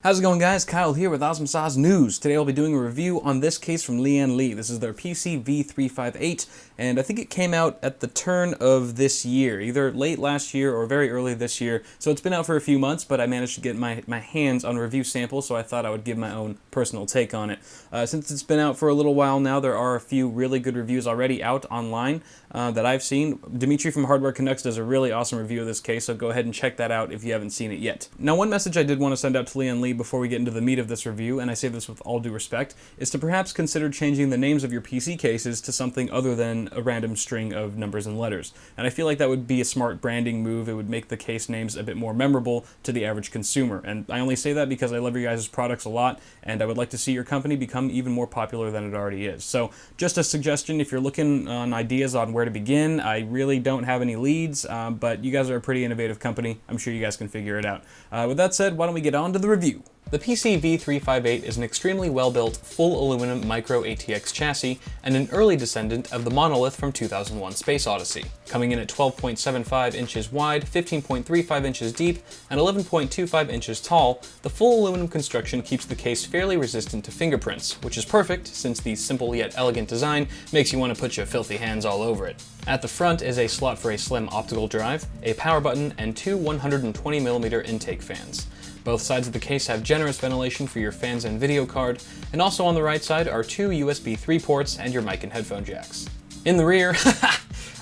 How's it going, guys? Kyle here with Awesome Sauce News. Today I'll be doing a review on this case from Lian. This is their PC-V358, and I think it came out at the turn of this year, either late last year or very early this year. So it's been out for a few months, but I managed to get my hands on a review sample, so I thought I would give my own personal take on it. Since it's been out for a little while now, there are a few really good reviews already out online that I've seen. Dimitri from Hardware Canucks does a really awesome review of this case, so go ahead and check that out if you haven't seen it yet. Now, one message I did want to send out to Lian before we get into the meat of this review, and I say this with all due respect, is to perhaps consider changing the names of your PC cases to something other than a random string of numbers and letters. And I feel like that would be a smart branding move. It would make the case names a bit more memorable to the average consumer. And I only say that because I love your guys' products a lot, and I would like to see your company become even more popular than it already is. So just a suggestion, if you're looking on ideas on where to begin, I really don't have any leads, but you guys are a pretty innovative company. I'm sure you guys can figure it out. With that said, why don't we get on to the review? The PC-V358 is an extremely well-built, full aluminum micro ATX chassis and an early descendant of the monolith from 2001 Space Odyssey. Coming in at 12.75 inches wide, 15.35 inches deep, and 11.25 inches tall, the full aluminum construction keeps the case fairly resistant to fingerprints, which is perfect since the simple yet elegant design makes you want to put your filthy hands all over it. At the front is a slot for a slim optical drive, a power button, and two 120mm intake fans. Both sides of the case have generous ventilation for your fans and video card, and also on the right side are two USB 3 ports and your mic and headphone jacks. In the rear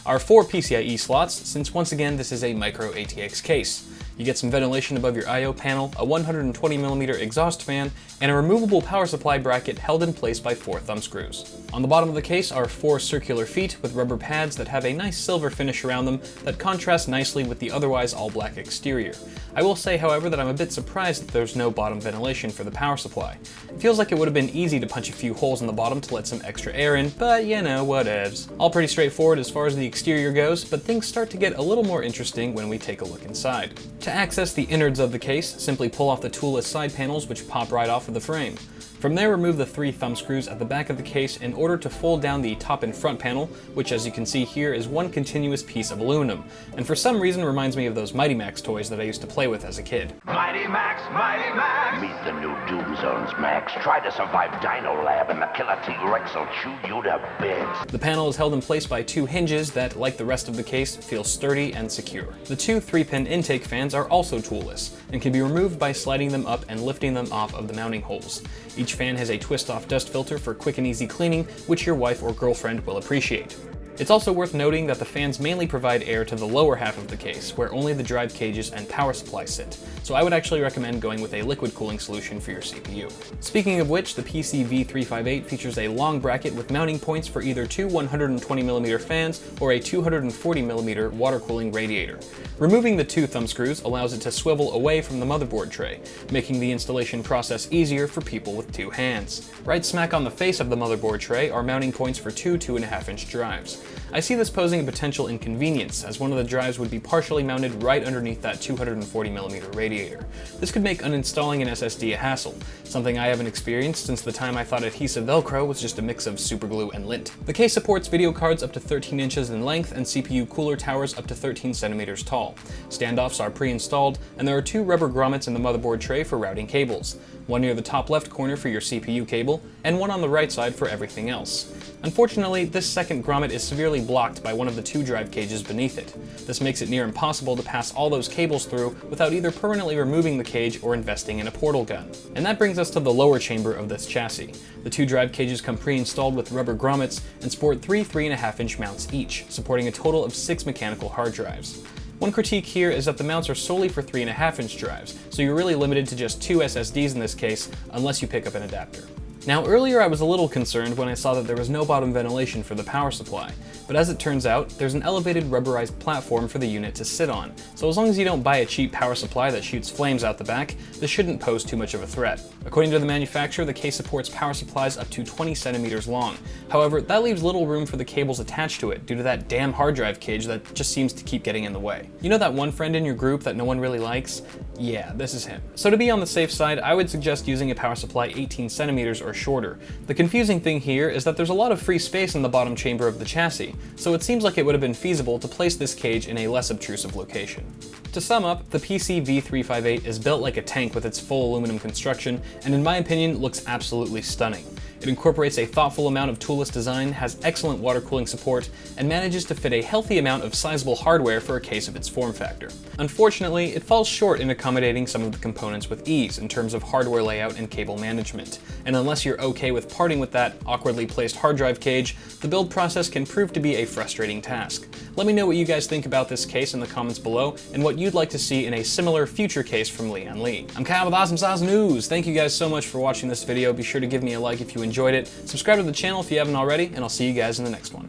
are four PCIe slots, since once again this is a micro ATX case. You get some ventilation above your I/O panel, a 120mm exhaust fan, and a removable power supply bracket held in place by four thumb screws. On the bottom of the case are four circular feet with rubber pads that have a nice silver finish around them that contrasts nicely with the otherwise all-black exterior. I will say, however, that I'm a bit surprised that there's no bottom ventilation for the power supply. It feels like it would have been easy to punch a few holes in the bottom to let some extra air in, but you know, whatevs. All pretty straightforward as far as the exterior goes, but things start to get a little more interesting when we take a look inside. To access the innards of the case, simply pull off the toolless side panels which pop right off of the frame. From there, remove the three thumb screws at the back of the case in order to fold down the top and front panel, which as you can see here is one continuous piece of aluminum, and for some reason reminds me of those Mighty Max toys that I used to play with as a kid. Mighty Max, Mighty Max! Meet the new Doom Zones, Max. Try to survive Dino Lab and the killer T-Rex will chew you to bits. The panel is held in place by two hinges that, like the rest of the case, feel sturdy and secure. The two 3-pin intake fans are also toolless, and can be removed by sliding them up and lifting them off of the mounting holes. Each fan has a twist-off dust filter for quick and easy cleaning, which your wife or girlfriend will appreciate. It's also worth noting that the fans mainly provide air to the lower half of the case, where only the drive cages and power supply sit, so I would actually recommend going with a liquid cooling solution for your CPU. Speaking of which, the PC-V358 features a long bracket with mounting points for either two 120mm fans or a 240mm water cooling radiator. Removing the two thumb screws allows it to swivel away from the motherboard tray, making the installation process easier for people with two hands. Right smack on the face of the motherboard tray are mounting points for two 2.5-inch drives. I see this posing a potential inconvenience, as one of the drives would be partially mounted right underneath that 240mm radiator. This could make uninstalling an SSD a hassle, something I haven't experienced since the time I thought adhesive Velcro was just a mix of superglue and lint. The case supports video cards up to 13 inches in length and CPU cooler towers up to 13 centimeters tall. Standoffs are pre-installed, and there are two rubber grommets in the motherboard tray for routing cables, one near the top left corner for your CPU cable, and one on the right side for everything else. Unfortunately, this second grommet is severely blocked by one of the two drive cages beneath it. This makes it near impossible to pass all those cables through without either permanently removing the cage or investing in a portal gun. And that brings us to the lower chamber of this chassis. The two drive cages come pre-installed with rubber grommets and sport three 3.5-inch mounts each, supporting a total of 6 mechanical hard drives. One critique here is that the mounts are solely for 3.5-inch drives, so you're really limited to just two SSDs in this case, unless you pick up an adapter. Now, earlier I was a little concerned when I saw that there was no bottom ventilation for the power supply, but as it turns out, there's an elevated rubberized platform for the unit to sit on, so as long as you don't buy a cheap power supply that shoots flames out the back, this shouldn't pose too much of a threat. According to the manufacturer, the case supports power supplies up to 20 centimeters long. However, that leaves little room for the cables attached to it due to that damn hard drive cage that just seems to keep getting in the way. You know that one friend in your group that no one really likes? Yeah, this is him. So to be on the safe side, I would suggest using a power supply 18 centimeters or shorter. The confusing thing here is that there's a lot of free space in the bottom chamber of the chassis, so it seems like it would have been feasible to place this cage in a less obtrusive location. To sum up, the PC-V358 is built like a tank with its full aluminum construction, and in my opinion, looks absolutely stunning. It incorporates a thoughtful amount of toolless design, has excellent water cooling support, and manages to fit a healthy amount of sizable hardware for a case of its form factor. Unfortunately, it falls short in accommodating some of the components with ease in terms of hardware layout and cable management, and unless you're okay with parting with that awkwardly placed hard drive cage, the build process can prove to be a frustrating task. Let me know what you guys think about this case in the comments below, and what you'd like to see in a similar future case from Lian Li. I'm Kyle with Awesome Sauce News. Thank you guys so much for watching this video. Be sure to give me a like if you enjoyed it, subscribe to the channel if you haven't already, and I'll see you guys in the next one.